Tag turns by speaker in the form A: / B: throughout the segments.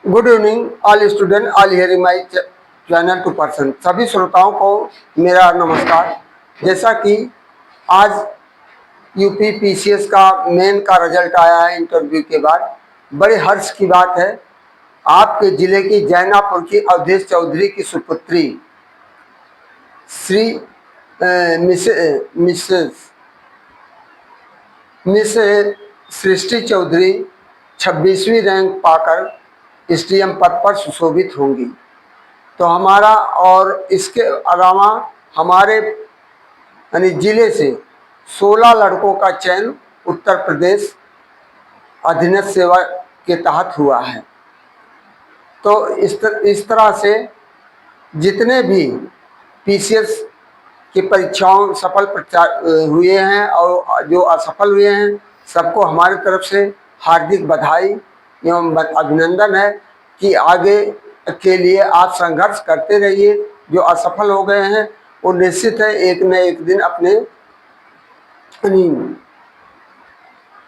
A: Good evening all student all hearing my channel to person. सभी श्रोताओं को मेरा नमस्कार। जैसा कि आज यूपी पीसीएस का मेन का रिजल्ट आया है इंटरव्यू के बाद, बड़े हर्ष की बात है। आपके जिले की जैनापुर की अवधेश चौधरी की सुपुत्री श्री मिस सृष्टि चौधरी 26वीं रैंक पाकर एसडीएम पद पर सुशोभित होंगी। तो हमारा और इसके अलावा हमारे यानी जिले से 16 लड़कों का चयन उत्तर प्रदेश अधीनस्थ सेवा के तहत हुआ है। तो इस तरह से जितने भी पीसीएस की परीक्षाओं सफल हुए हैं और जो असफल हुए हैं, सबको हमारी तरफ से हार्दिक बधाई एवं अभिनंदन है कि आगे के लिए आप संघर्ष करते रहिए। जो असफल हो गए हैं वो निश्चित है एक न एक दिन अपने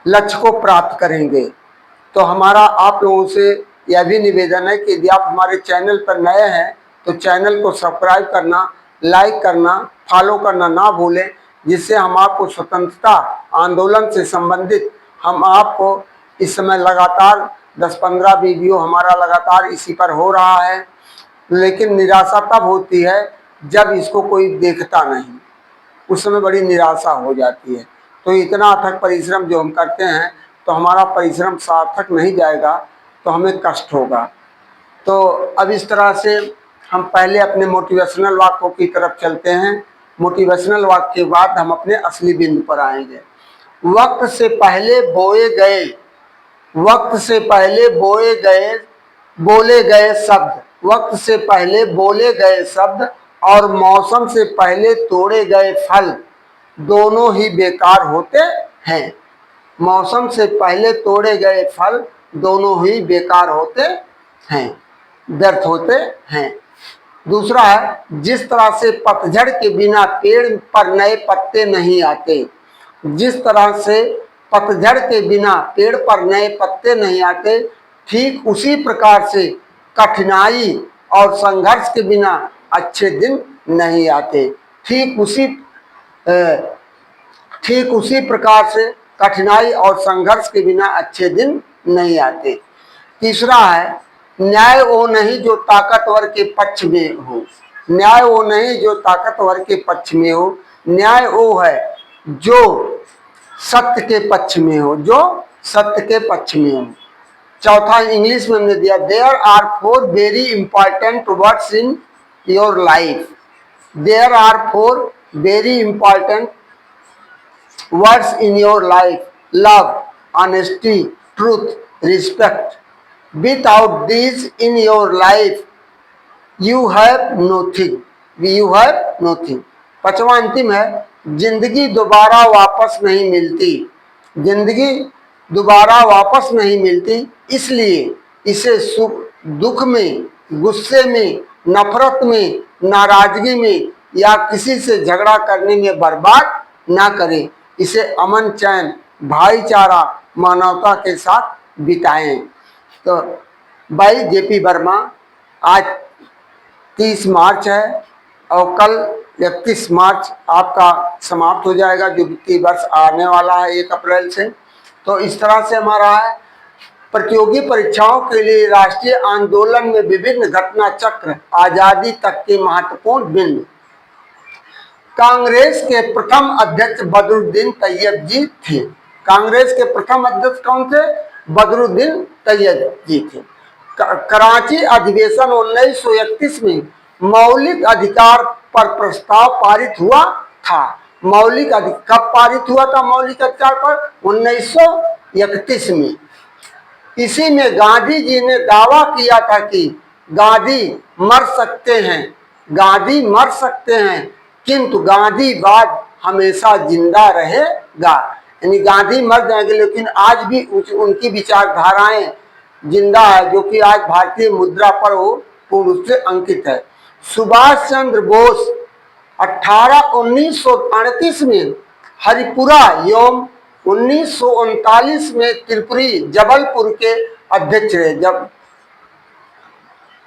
A: लक्ष्य को प्राप्त करेंगे। तो हमारा आप लोगों से यह भी निवेदन है कि यदि आप हमारे चैनल पर नए हैं तो चैनल को सब्सक्राइब करना, लाइक करना, फॉलो करना ना भूलें, जिससे हम आपको स्वतंत्रता आंदोलन से संबंधित हम आपको इस समय लगातार 10-15 वीडियो हमारा लगातार इसी पर हो रहा है। लेकिन निराशा तब होती है जब इसको कोई देखता नहीं, उस समय बड़ी निराशा हो जाती है। तो इतना अथक परिश्रम जो हम करते हैं तो हमारा परिश्रम सार्थक नहीं जाएगा तो हमें कष्ट होगा। तो अब इस तरह से हम पहले अपने मोटिवेशनल वाक्यों की तरफ चलते हैं। मोटिवेशनल वाक्य के बाद हम अपने असली बिंदु पर आएंगे। वक्त से पहले बोए गए, वक्त से पहले बोले गए शब्द, वक्त से पहले बोले गए शब्द और मौसम से पहले तोड़े गए फल दोनों ही बेकार होते हैं। मौसम से पहले तोड़े गए फल दोनों ही बेकार होते हैं, व्यर्थ होते हैं। दूसरा है, जिस तरह से पतझड़ के बिना पेड़ पर नए पत्ते नहीं आते, जिस तरह से पतझड़ के बिना पेड़ पर नए पत्ते नहीं आते, ठीक उसी प्रकार से कठिनाई और संघर्ष के बिना अच्छे दिन नहीं आते। ठीक उसी प्रकार से कठिनाई और संघर्ष के बिना अच्छे दिन नहीं आते। तीसरा है, न्याय वो नहीं जो ताकतवर के पक्ष में हो, न्याय वो नहीं जो ताकतवर के पक्ष में हो, न्याय वो है जो सत्य के पक्ष में हो, जो सत्य के पक्ष में हो। चौथा इंग्लिश में हमने दिया, there are 4 very important words in your life, there are 4 very important words in your life: love, honesty, truth, respect. Without these in your life, you have nothing. You have nothing. पांचवा अंतिम है, जिंदगी दोबारा वापस नहीं मिलती, जिंदगी दोबारा वापस नहीं मिलती, इसलिए इसे सुख दुख में, गुस्से में, नफरत में, नाराजगी में या किसी से झगड़ा करने में बर्बाद ना करें। इसे अमन, चैन, भाईचारा, मानवता के साथ बिताएं। तो भाई जेपी वर्मा, आज 30 मार्च है और कल 31 मार्च आपका समाप्त हो जाएगा, जो वित्तीय वर्ष आने वाला है 1 अप्रैल से। तो इस तरह से हमारा है प्रतियोगी परीक्षाओं के लिए राष्ट्रीय आंदोलन में विभिन्न घटना चक्र, आजादी तक के महत्वपूर्ण बिंदु। कांग्रेस के प्रथम अध्यक्ष बदरुद्दीन तैयब जी थे। कांग्रेस के प्रथम अध्यक्ष कौन थे? बदरुद्दीन तैयब जी थे। कराची अधिवेशन 1931 में मौलिक अधिकार पर प्रस्ताव पारित हुआ था। मौलिक अधिकार कब पारित हुआ था? मौलिक अधिकार पर 1931 में। इसी में गांधी जी ने दावा किया था कि गांधी मर सकते हैं, गांधी मर सकते हैं, किंतु गांधीवाद हमेशा जिंदा रहेगा। यानी गांधी मर जाएंगे लेकिन आज भी उनकी विचारधाराएं जिंदा है, जो कि आज भारतीय मुद्रा पर वो पूर्ण रूप से अंकित है। सुभाष चंद्र बोस 1938 में हरिपुरा एवं 1939 में त्रिपुरी जबलपुर के अध्यक्ष रहे। जब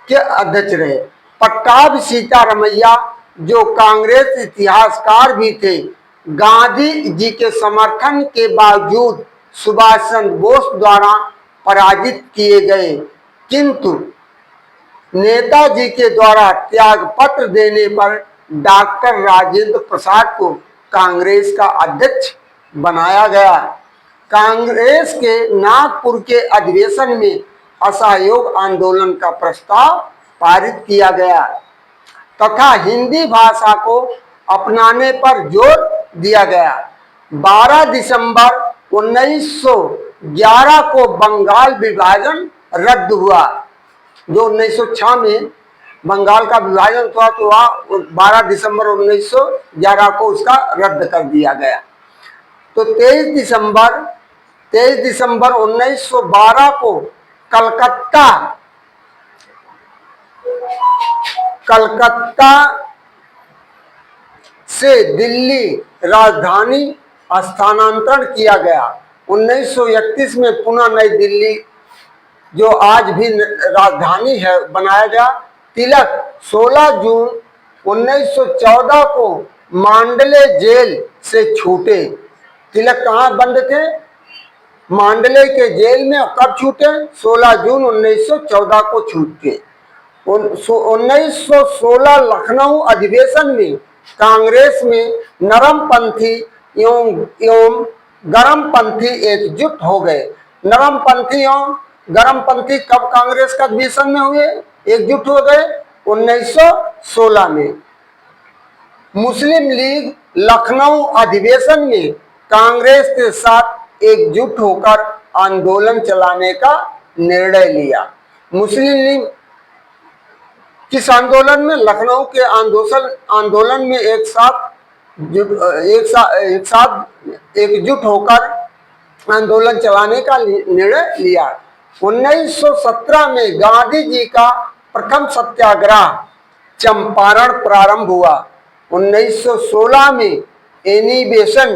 A: के अध्यक्ष रहे। पट्टाभी सीतारमैया जो कांग्रेस इतिहासकार भी थे, गांधी जी के समर्थन के बावजूद सुभाष चंद्र बोस द्वारा पराजित किए गए, किंतु नेताजी के द्वारा त्याग पत्र देने पर डॉक्टर राजेंद्र प्रसाद को कांग्रेस का अध्यक्ष बनाया गया। कांग्रेस के नागपुर के अधिवेशन में असहयोग आंदोलन का प्रस्ताव पारित किया गया तथा हिंदी भाषा को अपनाने पर जोर दिया गया। 12 दिसंबर 1911 को बंगाल विभाजन रद्द हुआ। जो 1906 में बंगाल का विभाजन हुआ तो वह 12 दिसंबर 1911 को उसका रद्द कर दिया गया। तो 23 दिसंबर 1912 को कलकत्ता से दिल्ली राजधानी स्थानांतरण किया गया। 1931 में पुनः नई दिल्ली जो आज भी राजधानी है बनाया गया। तिलक 16 जून 1914 को मांडले जेल से छूटे। तिलक कहाँ बंद थे? मांडले के जेल में। कब छूटे? 16 जून 1914 को छूटे। 1916 लखनऊ अधिवेशन में कांग्रेस में नरमपंथी एवं गरमपंथी एकजुट हो गए। नरमपंथी एवं गरमपंथी कब कांग्रेस का अधिवेशन में हुए, एकजुट हो गए? 1916 में। मुस्लिम लीग लखनऊ अधिवेशन में कांग्रेस के साथ एकजुट होकर आंदोलन चलाने का निर्णय लिया। मुस्लिम लीग किस आंदोलन में? लखनऊ के आंदोलन में एक साथ एकजुट होकर आंदोलन चलाने का निर्णय लिया। 1917 में गांधी जी का प्रथम सत्याग्रह चंपारण प्रारंभ हुआ। 1916 में एनिबेशन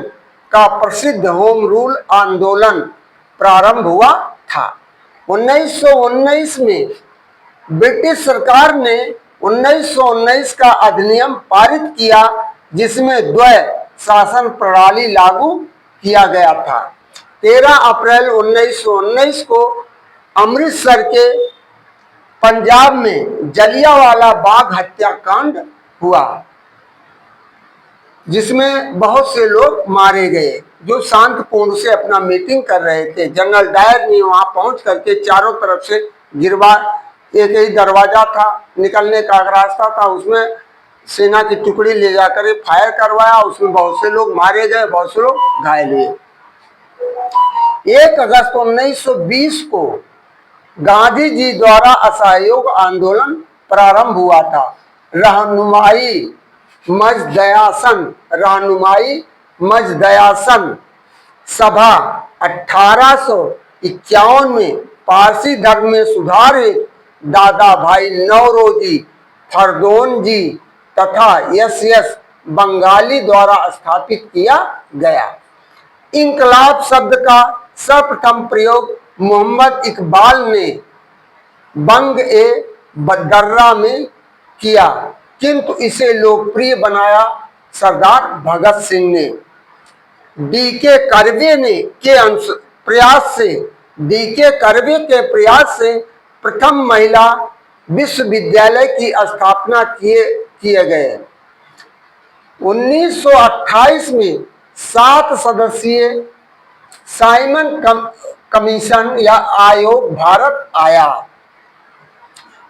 A: का प्रसिद्ध होम रूल आंदोलन प्रारंभ हुआ था। 1919 में ब्रिटिश सरकार ने 1919 का अधिनियम पारित किया जिसमें द्वय शासन प्रणाली लागू किया गया था। 13 अप्रैल 1919 को अमृतसर के पंजाब में जलियांवाला बाग हत्याकांड हुआ जिसमें बहुत से लोग मारे गए जो शांतिपूर्ण से अपना मीटिंग कर रहे थे। जनरल डायर ने वहां पहुंच करके चारों तरफ से गिरवा, एक ही दरवाजा था निकलने का रास्ता था, उसमें सेना की टुकड़ी ले जाकर फायर करवाया। उसमें बहुत से लोग मारे गए, बहुत से लोग घायल हुए। 1 अगस्त 1920 को गांधी जी द्वारा असहयोग आंदोलन प्रारंभ हुआ था। रहनुमाई मजदयासन सभा 1851 में पारसी धर्म में सुधार दादा भाई नौरोजी फरदौन जी तथा एस बंगाली द्वारा स्थापित किया गया। इंकलाब शब्द का सर्वप्रथम प्रयोग मोहम्मद इकबाल ने बंग ए बदर्रा में किया, किंतु इसे लोकप्रिय बनाया सरदार भगत सिंह ने। डी.के. कर्वे के प्रयास से प्रथम महिला विश्वविद्यालय की स्थापना किए गए। 1928 में 7 सदस्यीय साइमन कमीशन या आयोग भारत आया।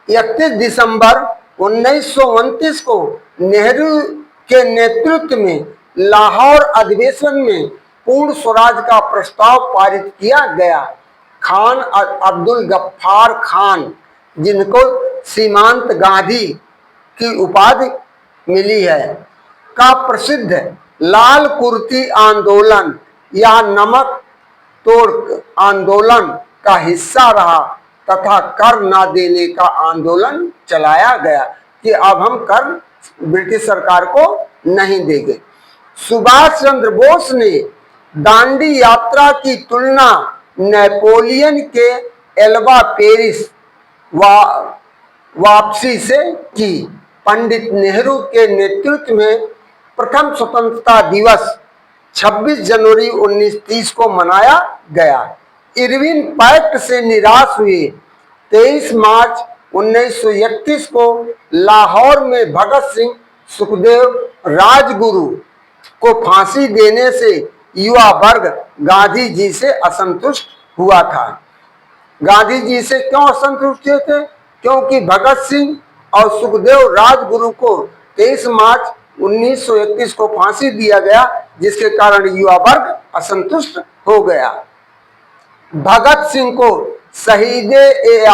A: 31 दिसंबर 1929 को नेहरू के नेतृत्व में लाहौर अधिवेशन में पूर्ण स्वराज का प्रस्ताव पारित किया गया। खान अब्दुल गफ्फार खान, जिनको सीमांत गांधी की उपाधि मिली है, का प्रसिद्ध लाल कुर्ती आंदोलन या नमक तोड़ आंदोलन का हिस्सा रहा तथा कर न देने का आंदोलन चलाया गया कि अब हम कर ब्रिटिश सरकार को नहीं देंगे। सुभाष चंद्र बोस ने दांडी यात्रा की तुलना नेपोलियन के एल्बा पेरिस वापसी से की। पंडित नेहरू के नेतृत्व में प्रथम स्वतंत्रता दिवस 26 जनवरी 1930 को मनाया गया। इरविन पैक्ट से निराश हुए 23 मार्च 1931 को लाहौर में भगत सिंह, सुखदेव, राजगुरु को फांसी देने से युवा वर्ग गांधी जी से असंतुष्ट हुआ था। गांधी जी से क्यों असंतुष्ट थे? क्योंकि भगत सिंह और सुखदेव राजगुरु को 23 मार्च 1931 को फांसी दिया गया, जिसके कारण युवा वर्ग असंतुष्ट हो गया। भगत सिंह को शहीद ए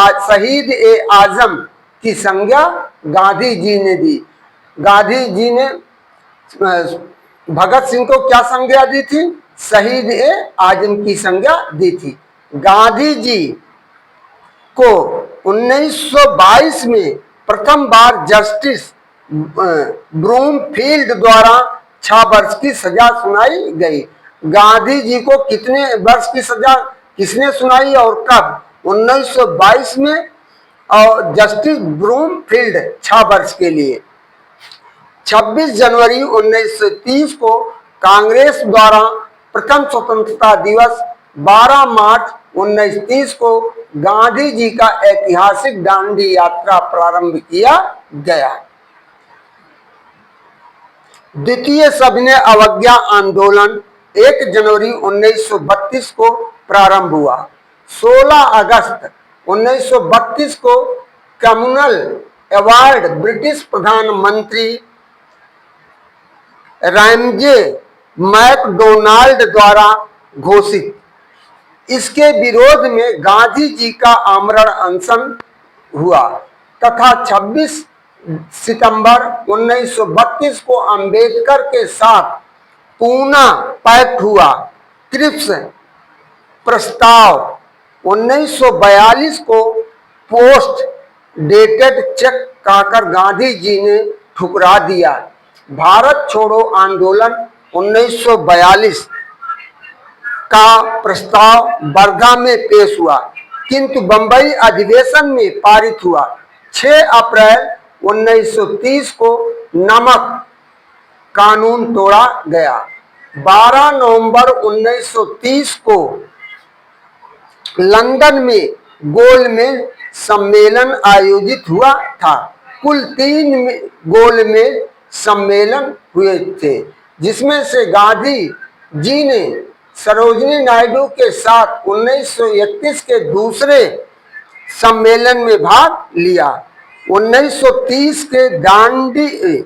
A: आजम की संज्ञा गांधी जी ने दी। गांधी जी ने भगत सिंह को क्या संज्ञा दी थी? शहीद ए आजम की संज्ञा दी थी। गांधी जी को 1922 में प्रथम बार जस्टिस ब्रूमफील्ड द्वारा 6 वर्ष की सजा सुनाई गई। गांधी जी को कितने वर्ष की सजा किसने सुनाई और कब? 1922 में, और जस्टिस ब्रूमफील्ड 6 वर्ष के लिए। 26 जनवरी 1930 को कांग्रेस द्वारा प्रथम स्वतंत्रता दिवस 12 मार्च 1930 को गांधी जी का ऐतिहासिक दांडी यात्रा प्रारंभ किया गया। द्वितीय सविनय अवज्ञा आंदोलन 1 जनवरी 1932 को प्रारंभ हुआ। 16 अगस्त 1932 को कम्युनल अवार्ड ब्रिटिश प्रधानमंत्री रैमजे मैकडोनाल्ड द्वारा घोषित। इसके विरोध में गांधी जी का आमरण अनशन हुआ तथा 26 सितंबर 1932 को अंबेडकर के साथ पूना पैक्ट हुआ। क्रिप्स प्रस्ताव 1942 को पोस्ट डेटेड चेक कहकर गांधी जी ने ठुकरा दिया। भारत छोड़ो आंदोलन 1942 का प्रस्ताव वर्धा में पेश हुआ, किंतु बंबई अधिवेशन में पारित हुआ। 6 अप्रैल 1930 को नमक कानून तोड़ा गया। 12 नवंबर 1930 को लंदन में गोलमेज सम्मेलन आयोजित हुआ था। कुल 3 गोलमेज सम्मेलन हुए थे, जिसमें से गांधी जी ने सरोजिनी नायडू के साथ 1931 के दूसरे सम्मेलन में भाग लिया। 1930 के दांडी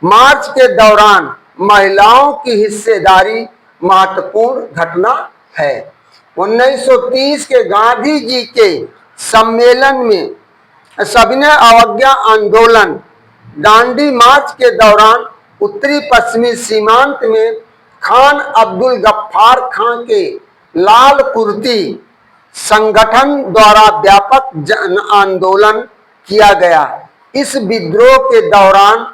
A: मार्च के दौरान महिलाओं की हिस्सेदारी महत्वपूर्ण घटना है। 1930 के गांधी जी के सम्मेलन में सविनय अवज्ञा आंदोलन दांडी मार्च के दौरान उत्तरी पश्चिमी सीमांत में खान अब्दुल गफ्फार खान के लाल कुर्ती संगठन द्वारा व्यापक जन आंदोलन किया गया। इस विद्रोह के दौरान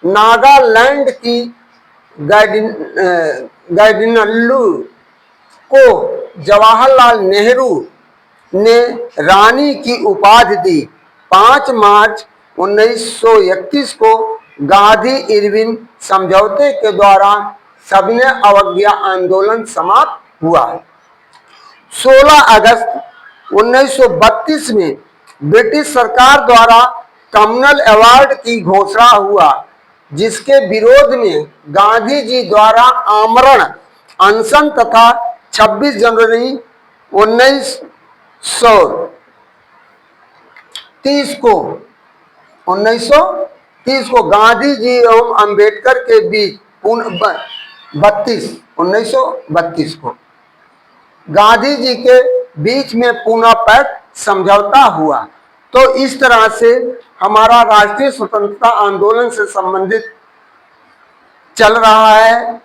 A: नागालैंड की गैडिनल्लू को जवाहरलाल नेहरू ने रानी की उपाधि दी। 5 मार्च 1931 को गांधी इरविन समझौते के द्वारा सविनय अवज्ञा आंदोलन समाप्त हुआ। 16 अगस्त 1932 में ब्रिटिश सरकार द्वारा कम्युनल अवार्ड की घोषणा हुआ, जिसके विरोध में गांधी जी द्वारा आमरण अनशन तथा 26 जनवरी 1930 को गांधी जी एवं अंबेडकर के बीच 1932 को गांधी जी के बीच में पूना पैक्ट समझौता हुआ। तो इस तरह से हमारा राष्ट्रीय स्वतंत्रता आंदोलन से संबंधित चल रहा है,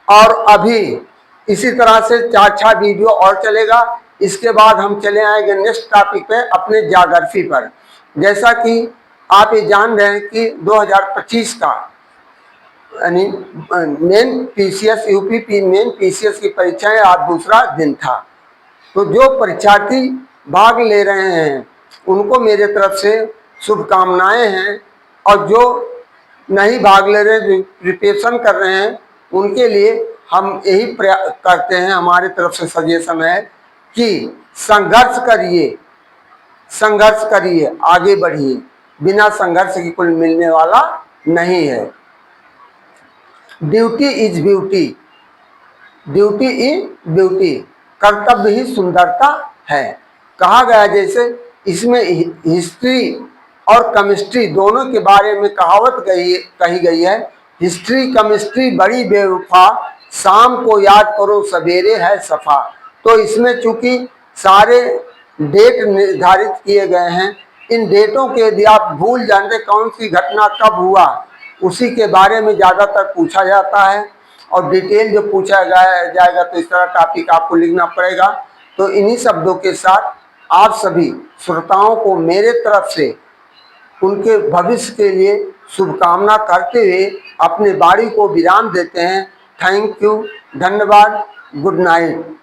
A: और अभी इसी तरह से 4-6 वीडियो और चलेगा। इसके बाद हम चले आएंगे नेक्स्ट टॉपिक पे, अपने ज्योग्राफी पर। जैसा कि आप ये जान रहे हैं कि 2025 का यानी main PCS UP main PCS की परीक्षाएं आज दूसरा दिन था। तो जो परीक्षार्थी भाग ले रहे हैं उनको मेरे तरफ से शुभकामनाएं हैं, और जो नहीं भाग ले रहे, प्रिपरेशन कर रहे हैं, उनके लिए हम यही प्रयास करते हैं, हमारी तरफ से सजेशन है कि संघर्ष करिए, आगे बढ़िए। बिना संघर्ष के कुछ मिलने वाला नहीं है। Duty is beauty, duty is beauty, कर्तव्य ही सुंदरता है। कहा गया जैसे इसमें हिस्ट्री और केमिस्ट्री दोनों के बारे में कहावत कही गई है। हिस्ट्री केमिस्ट्री बड़ी बेवफा, शाम को याद करो सवेरे है सफा। तो इसमें चूंकि सारे डेट निर्धारित किए गए हैं, इन डेटों के यदि आप भूल जानते कौन सी घटना कब हुआ, उसी के बारे में ज़्यादातर पूछा जाता है, और डिटेल जो पूछा जाएगा तो इस तरह टॉपिक आपको लिखना पड़ेगा। तो इन्हीं शब्दों के साथ आप सभी श्रोताओं को मेरे तरफ से उनके भविष्य के लिए शुभकामना करते हुए अपने वाणी को विराम देते हैं। थैंक यू, धन्यवाद, गुड नाइट।